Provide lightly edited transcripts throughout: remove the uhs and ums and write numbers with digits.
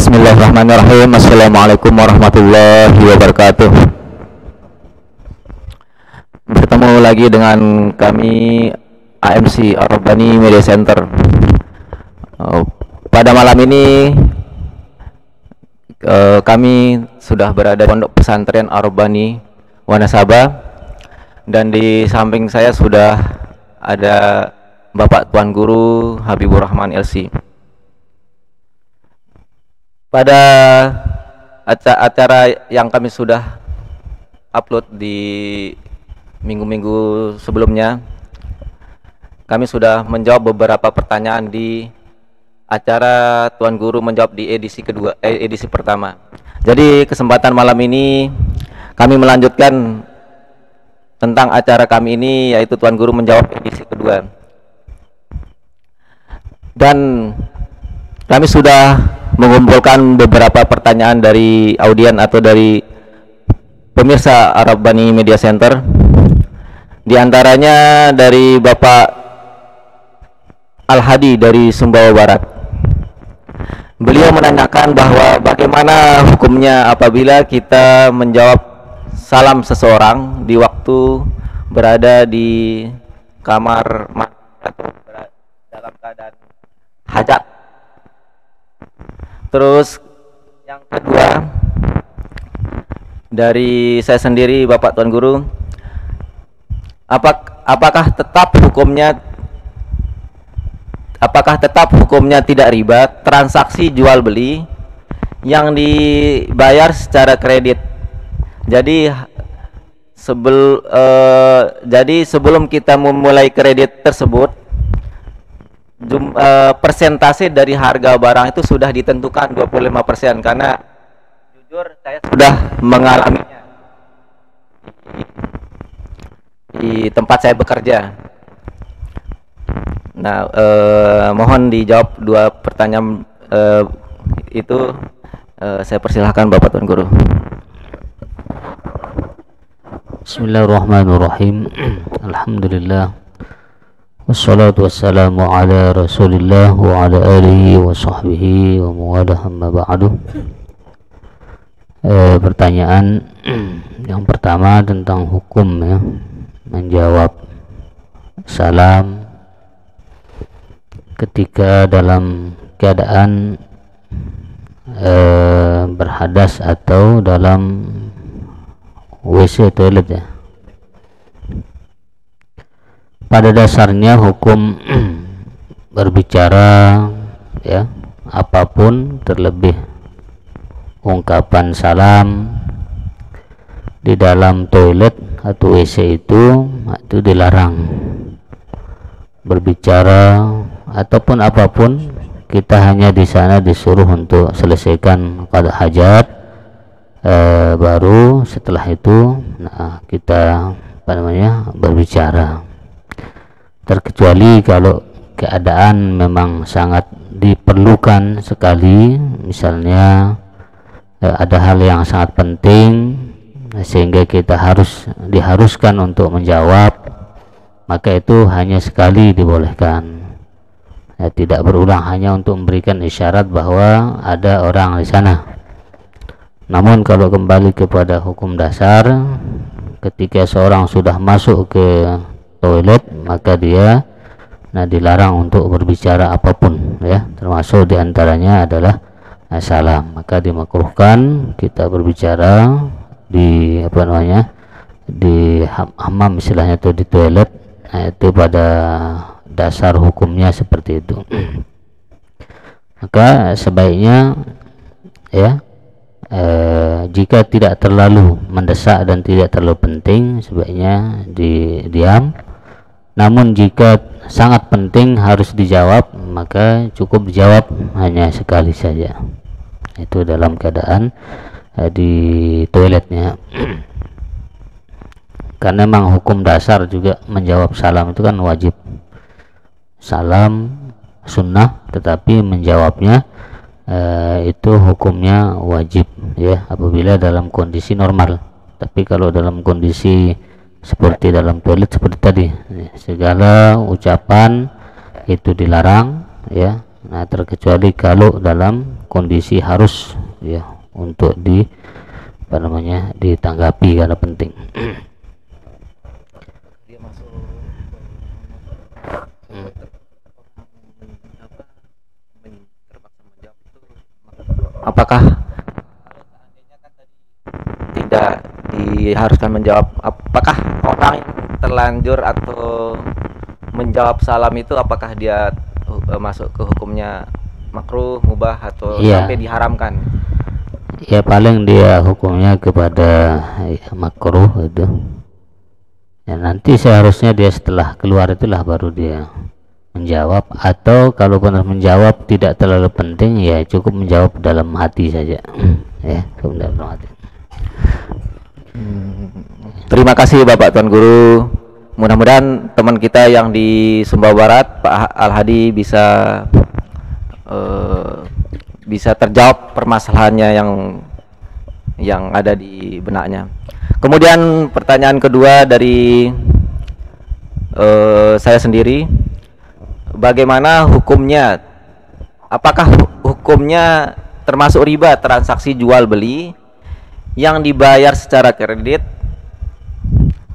Bismillahirrahmanirrahim. Assalamualaikum warahmatullahi wabarakatuh. Bertemu lagi dengan kami AMC Ar-Rabbani Media Center. Pada malam ini kami sudah berada di Pondok Pesantren Ar-Rabbani Wanasaba, dan di samping saya sudah ada Bapak Tuan Guru Habibur Rahman LC. Pada acara yang kami sudah upload di minggu-minggu sebelumnya, kami sudah menjawab beberapa pertanyaan di acara Tuan Guru menjawab di edisi pertama. Jadi kesempatan malam ini kami melanjutkan tentang acara kami ini, yaitu Tuan Guru menjawab edisi kedua. Dan kami sudah mengumpulkan beberapa pertanyaan dari audien atau dari pemirsa Ar-Rabbani Media Center. Di antaranya dari Bapak Al-Hadi dari Sumbawa Barat. Beliau menanyakan bahwa bagaimana hukumnya apabila kita menjawab salam seseorang di waktu berada di kamar atau dalam keadaan hajat. Terus yang kedua dari saya sendiri, Bapak Tuan Guru, apakah tetap hukumnya tidak riba transaksi jual beli yang dibayar secara kredit. Jadi sebelum kita memulai kredit tersebut, persentase dari harga barang itu sudah ditentukan 25%, karena jujur saya sudah mengalaminya di tempat saya bekerja. Nah, mohon dijawab dua pertanyaan itu. Saya persilahkan Bapak Tuan Guru. Bismillahirrahmanirrahim. Alhamdulillah, wassalatu wassalamu ala rasulillah wa ala alihi wa sahbihi wa mawalah, amma ba'du. Pertanyaan yang pertama tentang hukum ya, menjawab salam ketika dalam keadaan berhadas atau dalam WC toilet ya. Pada dasarnya hukum berbicara ya apapun, terlebih ungkapan salam di dalam toilet atau WC itu dilarang. Berbicara ataupun apapun, kita hanya di sana disuruh untuk selesaikan qada hajat, baru setelah itu kita berbicara. Terkecuali kalau keadaan memang sangat diperlukan sekali, misalnya ada hal yang sangat penting sehingga kita diharuskan untuk menjawab, maka itu hanya sekali dibolehkan ya, tidak berulang, hanya untuk memberikan isyarat bahwa ada orang di sana. Namun kalau kembali kepada hukum dasar, ketika seorang sudah masuk ke toilet, maka dia dilarang untuk berbicara apapun ya, termasuk diantaranya adalah salam. Maka dimakruhkan kita berbicara di di hammam istilahnya, atau di toilet. Itu pada dasar hukumnya seperti itu. Maka sebaiknya ya, jika tidak terlalu mendesak dan tidak terlalu penting, sebaiknya diam. Namun jika sangat penting harus dijawab, maka cukup dijawab hanya sekali saja. Itu dalam keadaan di toiletnya. Karena memang hukum dasar juga menjawab salam itu kan wajib. Salam sunnah, tetapi menjawabnya itu hukumnya wajib ya, apabila dalam kondisi normal. Tapi kalau dalam kondisi seperti dalam toilet seperti tadi, segala ucapan itu dilarang ya, Nah, terkecuali kalau dalam kondisi harus ya untuk ditanggapi karena penting. Apakah tidak diharuskan menjawab, apakah orang yang terlanjur atau menjawab salam itu apakah dia masuk ke hukumnya makruh, mubah atau sampai diharamkan? Ya paling dia hukumnya kepada makruh itu. Ya nanti seharusnya dia setelah keluar itulah baru dia menjawab, atau kalau benar menjawab tidak terlalu penting ya cukup menjawab dalam hati saja. Ya, cukup dalam hati. Terima kasih Bapak Tuan Guru. Mudah-mudahan teman kita yang di Sumbawa Barat, Pak Al-Hadi, bisa terjawab permasalahannya yang ada di benaknya. Kemudian pertanyaan kedua dari saya sendiri, bagaimana hukumnya? Apakah hukumnya termasuk riba transaksi jual beli yang dibayar secara kredit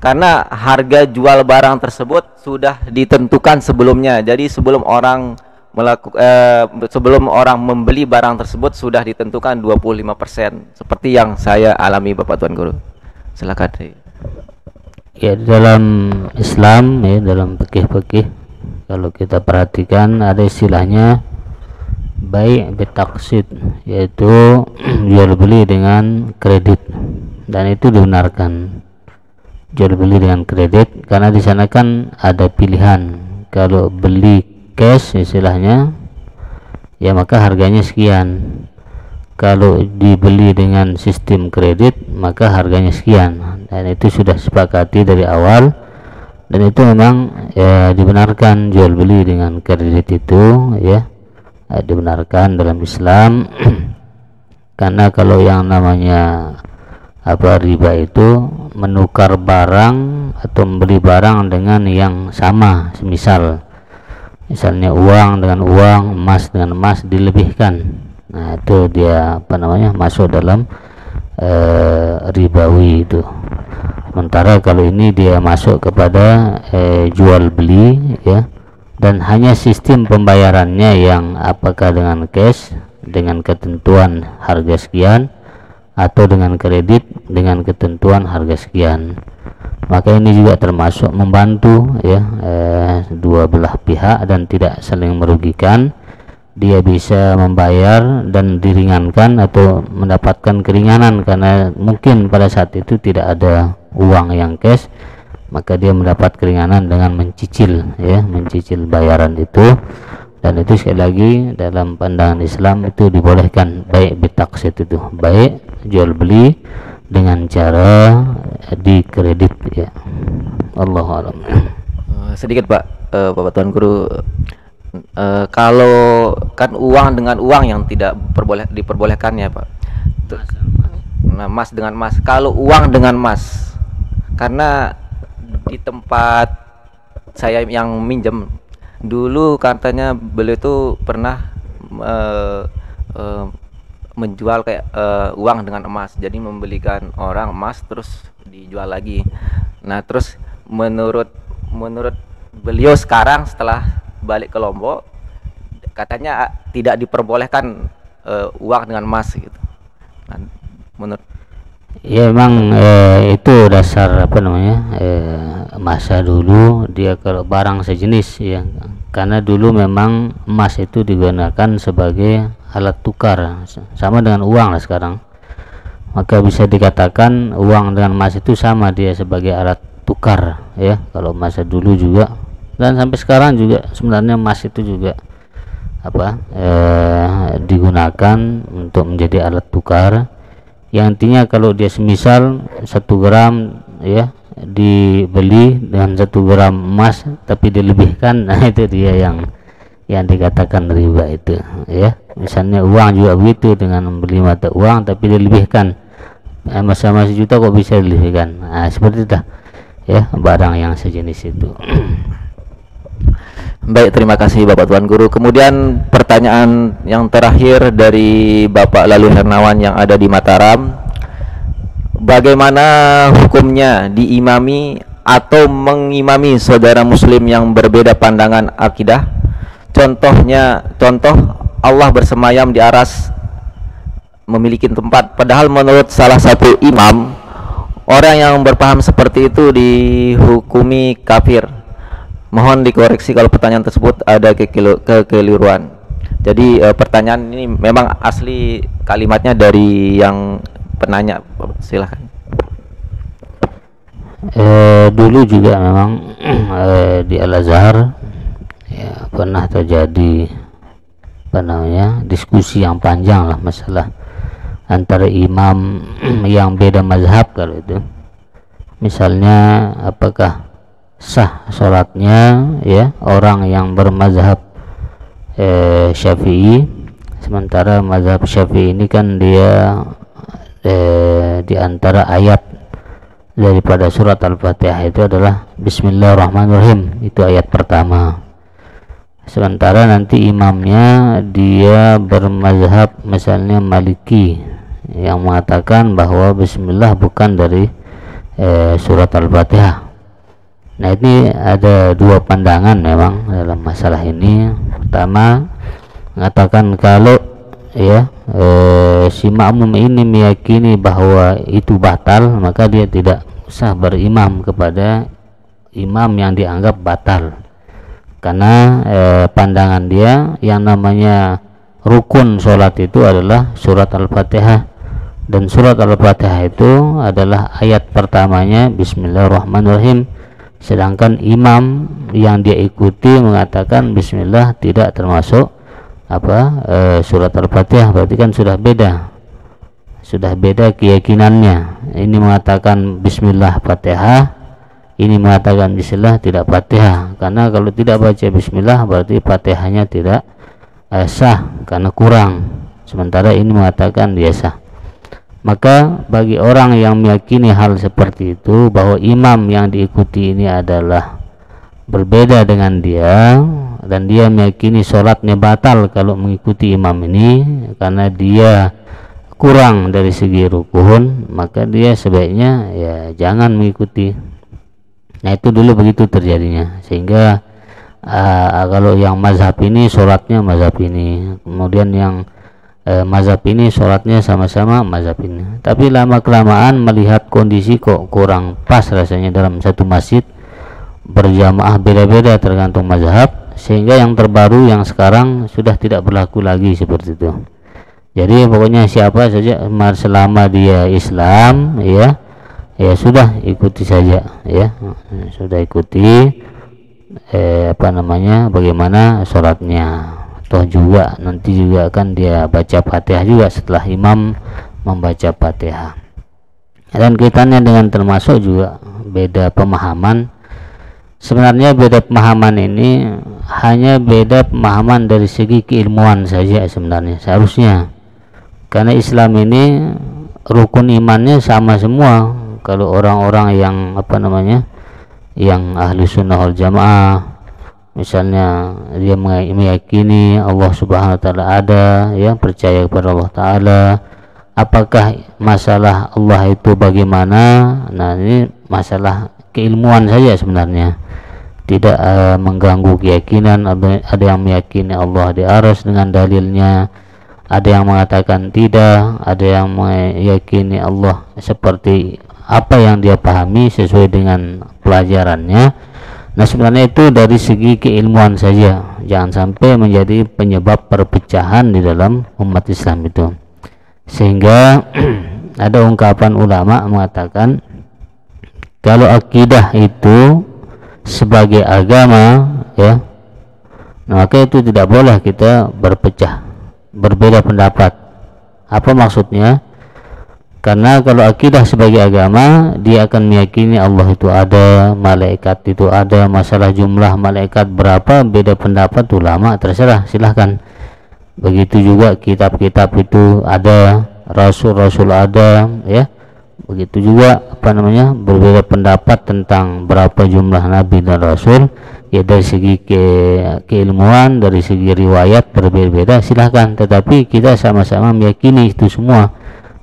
karena harga jual barang tersebut sudah ditentukan sebelumnya? Jadi sebelum orang membeli barang tersebut sudah ditentukan 25%, seperti yang saya alami Bapak Tuan Guru. Silakan. Ya, dalam Islam ya, dalam fikih kalau kita perhatikan ada istilahnya bai' bitaksid, yaitu jual beli dengan kredit, dan itu dibenarkan jual beli dengan kredit karena di sana kan ada pilihan. Kalau beli cash istilahnya ya maka harganya sekian, kalau dibeli dengan sistem kredit maka harganya sekian, dan itu sudah sepakati dari awal, dan itu memang ya dibenarkan jual beli dengan kredit itu ya, dibenarkan dalam Islam. Karena kalau yang namanya riba itu menukar barang atau membeli barang dengan yang sama, misalnya uang dengan uang, emas dengan emas dilebihkan. Nah, itu dia masuk dalam ribawi itu. Sementara kalau ini dia masuk kepada jual beli ya, dan hanya sistem pembayarannya yang apakah dengan cash dengan ketentuan harga sekian atau dengan kredit dengan ketentuan harga sekian. Maka ini juga termasuk membantu ya dua belah pihak dan tidak saling merugikan. Dia bisa membayar dan diringankan atau mendapatkan keringanan karena mungkin pada saat itu tidak ada uang yang cash, maka dia mendapat keringanan dengan mencicil bayaran itu. Dan itu sekali lagi dalam pandangan Islam itu dibolehkan, baik bitaksid itu, baik jual beli dengan cara dikredit ya. Allahu a'lam. Sedikit Pak, Bapak Tuan Guru, kalau kan uang dengan uang yang tidak diperbolehkan ya Pak. Nah, emas dengan emas. Kalau uang dengan emas, karena di tempat saya yang minjem dulu katanya beliau itu pernah menjual kayak uang dengan emas, jadi membelikan orang emas terus dijual lagi. Nah, terus menurut beliau sekarang setelah balik ke Lombok katanya tidak diperbolehkan uang dengan emas gitu. Nah, menurut ya memang itu dasar masa dulu dia kalau barang sejenis ya, karena dulu memang emas itu digunakan sebagai alat tukar sama dengan uang lah sekarang. Maka bisa dikatakan uang dengan emas itu sama, dia sebagai alat tukar ya kalau masa dulu juga, dan sampai sekarang juga sebenarnya emas itu juga digunakan untuk menjadi alat tukar. Yang intinya kalau dia semisal 1 gram ya dibeli dengan 1 gram emas tapi dilebihkan, nah itu dia yang dikatakan riba itu ya. Misalnya uang juga begitu, dengan membeli mata uang tapi dilebihkan, sama 1 juta kok bisa dilebihkan. Nah seperti itu ya barang yang sejenis itu. Baik, terima kasih Bapak Tuan Guru. Kemudian pertanyaan yang terakhir dari Bapak Lalu Hernawan yang ada di Mataram. Bagaimana hukumnya diimami atau mengimami saudara muslim yang berbeda pandangan akidah? Contoh Allah bersemayam di aras memiliki tempat, padahal menurut salah satu imam, orang yang berpaham seperti itu dihukumi kafir. Mohon dikoreksi kalau pertanyaan tersebut ada kekeliruan. Jadi pertanyaan ini memang asli kalimatnya dari yang penanya. Silahkan. Dulu juga memang di Al-Azhar ya, pernah terjadi diskusi yang panjang lah masalah antara imam yang beda mazhab. Kalau itu misalnya apakah sah sholatnya ya orang yang bermazhab Syafi'i, sementara mazhab Syafi'i ini kan dia di antara ayat daripada surat Al-Fatihah itu adalah Bismillahirrahmanirrahim, itu ayat pertama. Sementara nanti imamnya dia bermazhab misalnya Maliki yang mengatakan bahwa Bismillah bukan dari surat Al-Fatihah. Nah, ini ada dua pandangan memang dalam masalah ini. Pertama, mengatakan kalau ya si makmum ini meyakini bahwa itu batal, maka dia tidak usah berimam kepada imam yang dianggap batal, karena pandangan dia yang namanya rukun sholat itu adalah surat Al-Fatihah, dan surat Al-Fatihah itu adalah ayat pertamanya Bismillahirrahmanirrahim. Sedangkan imam yang dia ikuti mengatakan Bismillah tidak termasuk surat Al-Fatihah, berarti kan sudah beda keyakinannya. Ini mengatakan Bismillah Fatihah, ini mengatakan Bismillah tidak Fatihah, karena kalau tidak baca Bismillah berarti Fatihahnya tidak sah karena kurang, sementara ini mengatakan dia sah. Maka bagi orang yang meyakini hal seperti itu, bahwa imam yang diikuti ini adalah berbeda dengan dia, dan dia meyakini sholatnya batal kalau mengikuti imam ini karena dia kurang dari segi rukun, maka dia sebaiknya ya jangan mengikuti. Nah, itu dulu begitu terjadinya, sehingga kalau yang mazhab ini sholatnya mazhab ini, kemudian yang mazhab ini sholatnya sama-sama mazhab ini. Tapi lama kelamaan melihat kondisi kok kurang pas rasanya dalam satu masjid berjamaah beda-beda tergantung mazhab, sehingga yang terbaru yang sekarang sudah tidak berlaku lagi seperti itu. Jadi pokoknya siapa saja selama dia Islam ya sudah ikuti saja ya, sudah ikuti bagaimana sholatnya. Toh juga nanti juga kan dia baca Fatihah juga setelah imam membaca Fatihah. Dan kaitannya dengan termasuk juga beda pemahaman. Sebenarnya beda pemahaman ini hanya beda pemahaman dari segi keilmuan saja sebenarnya seharusnya, karena Islam ini rukun imannya sama semua. Kalau orang-orang yang yang ahli sunnah wal jamaah, misalnya dia meyakini Allah Subhanahu wa taala ada, ya percaya kepada Allah taala, apakah masalah Allah itu bagaimana? Nah, ini masalah keilmuan saja sebenarnya, tidak mengganggu keyakinan. Ada yang meyakini Allah di aras dengan dalilnya, ada yang mengatakan tidak, ada yang meyakini Allah seperti apa yang dia pahami sesuai dengan pelajarannya. Nah, sebenarnya itu dari segi keilmuan saja, jangan sampai menjadi penyebab perpecahan di dalam umat Islam itu. Sehingga ada ungkapan ulama mengatakan kalau akidah itu sebagai agama ya, maka itu tidak boleh kita berpecah, berbeda pendapat. Apa maksudnya? Karena kalau akidah sebagai agama, dia akan meyakini Allah itu ada, malaikat itu ada. Masalah jumlah malaikat berapa, beda pendapat ulama, terserah, silahkan. Begitu juga kitab-kitab itu ada, rasul-rasul ada, ya. Begitu juga berbeda pendapat tentang berapa jumlah nabi dan rasul. ya dari segi keilmuan, dari segi riwayat berbeda-beda, silahkan, tetapi kita sama-sama meyakini itu semua,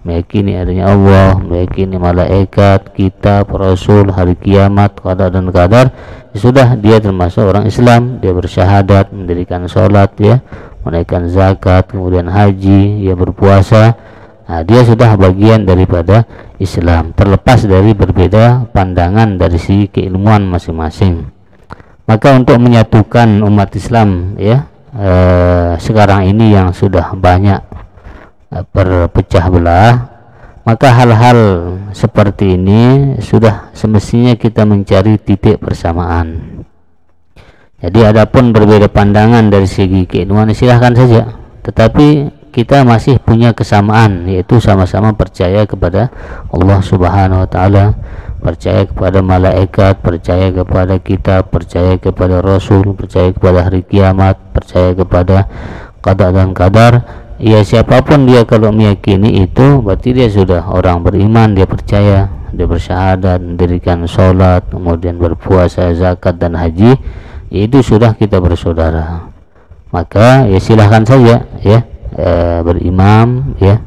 meyakini adanya Allah, meyakini malaikat, kitab, rasul, hari kiamat, qada dan qadar. Sudah, dia termasuk orang Islam, dia bersyahadat, mendirikan sholat, ya, menunaikan zakat, kemudian haji, ya, berpuasa. Nah, dia sudah bagian daripada Islam, terlepas dari berbeda pandangan dari segi keilmuan masing-masing. Maka untuk menyatukan umat Islam, ya, sekarang ini yang sudah banyak berpecah belah, maka hal-hal seperti ini sudah semestinya kita mencari titik persamaan. Jadi adapun berbeda pandangan dari segi keilmuan, silahkan saja, tetapi kita masih punya kesamaan, yaitu sama-sama percaya kepada Allah Subhanahu wa Ta'ala, percaya kepada malaikat, percaya kepada kitab, percaya kepada rasul, percaya kepada hari kiamat, percaya kepada qada dan qadar. Ya, siapapun dia kalau meyakini itu, berarti dia sudah orang beriman, dia percaya, dia bersyahadat, mendirikan sholat, kemudian berpuasa, zakat dan haji, itu sudah kita bersaudara. Maka ya silahkan saja, ya, berimam, ya,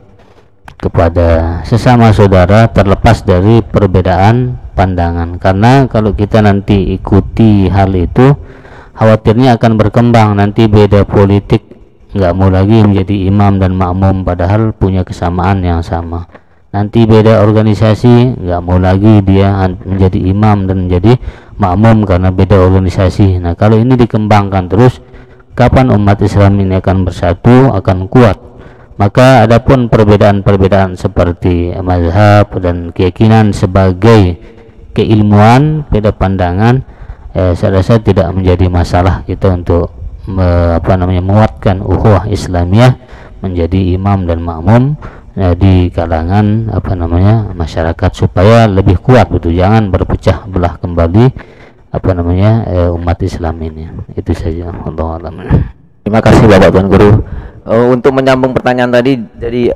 kepada sesama saudara, terlepas dari perbedaan pandangan. Karena kalau kita nanti ikuti hal itu, khawatirnya akan berkembang, nanti beda politik, nggak mau lagi menjadi imam dan makmum padahal punya kesamaan yang sama. Nanti beda organisasi, nggak mau lagi dia menjadi imam dan menjadi makmum karena beda organisasi. Nah, kalau ini dikembangkan terus, kapan umat Islam ini akan bersatu, akan kuat? Maka adapun perbedaan-perbedaan seperti mazhab dan keyakinan sebagai keilmuan, beda pandangan, saya rasa tidak menjadi masalah kita untuk menguatkan ukhuwah Islamiyah, menjadi imam dan makmum di kalangan masyarakat supaya lebih kuat, betul, jangan berpecah belah kembali umat Islam ini. Itu saja, Allahu a'lam. Terima kasih Bapak Tuan Guru. Untuk menyambung pertanyaan tadi, jadi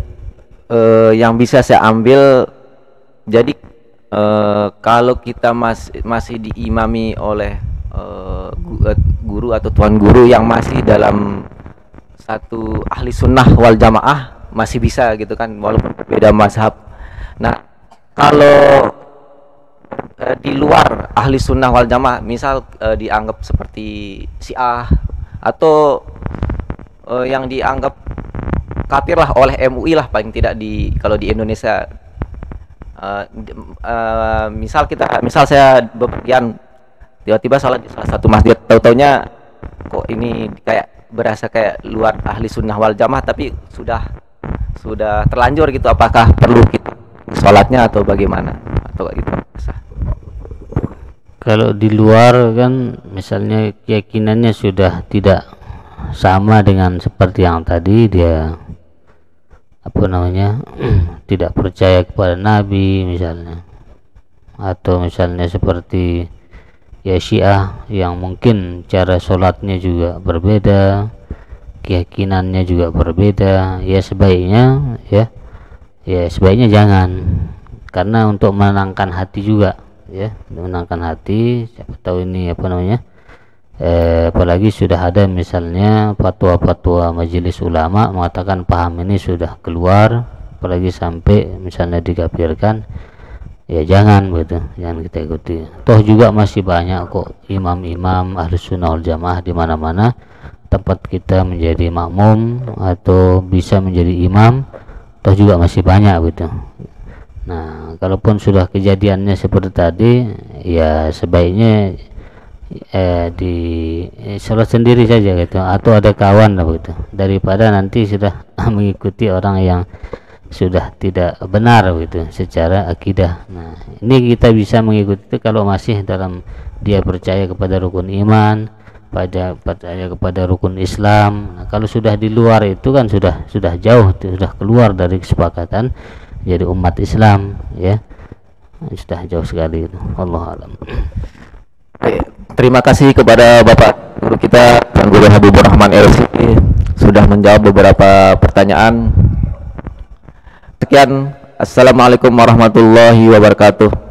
yang bisa saya ambil, jadi kalau kita masih diimami oleh guru atau tuan guru yang masih dalam satu ahli sunnah wal jamaah, masih bisa gitu kan, walaupun berbeda mazhab. Nah, kalau di luar ahli sunnah wal jamaah, misal dianggap seperti Syiah atau yang dianggap kafir lah oleh MUI lah, paling tidak kalau di Indonesia, misal saya bepergian tiba-tiba salat di salah satu masjid, tahu-taunya kok ini kayak berasa kayak luar ahli sunnah wal jamaah, tapi sudah terlanjur gitu, apakah perlu kita sholatnya atau bagaimana, atau gitu? Kalau di luar kan, misalnya keyakinannya sudah tidak sama dengan seperti yang tadi, dia tidak percaya kepada Nabi misalnya, atau misalnya seperti ya Syiah yang mungkin cara sholatnya juga berbeda, keyakinannya juga berbeda, ya sebaiknya jangan, karena untuk menenangkan hati juga, ya, menenangkan hati. Siapa tahu ini apalagi sudah ada misalnya fatwa-fatwa majelis ulama mengatakan paham ini sudah keluar, apalagi sampai misalnya dikafirkan, ya jangan kita ikuti. Toh juga masih banyak kok imam-imam ahli sunnah wal jamaah di mana-mana tempat kita menjadi makmum atau bisa menjadi imam, toh juga masih banyak gitu. Nah, kalaupun sudah kejadiannya seperti tadi, ya sebaiknya di sholat sendiri saja gitu, atau ada kawan lah gitu, daripada nanti sudah mengikuti orang yang sudah tidak benar gitu secara akidah. Nah, ini kita bisa mengikuti itu kalau masih dalam dia percaya kepada rukun iman, percaya kepada rukun Islam. Nah, kalau sudah di luar itu kan sudah jauh, sudah keluar dari kesepakatan jadi umat Islam, ya, sudah jauh sekali itu. Wallahu a'lam. Terima kasih kepada Bapak Guru kita, Tuan Guru Habibur Rahman LC, sudah menjawab beberapa pertanyaan. Sekian, assalamualaikum warahmatullahi wabarakatuh.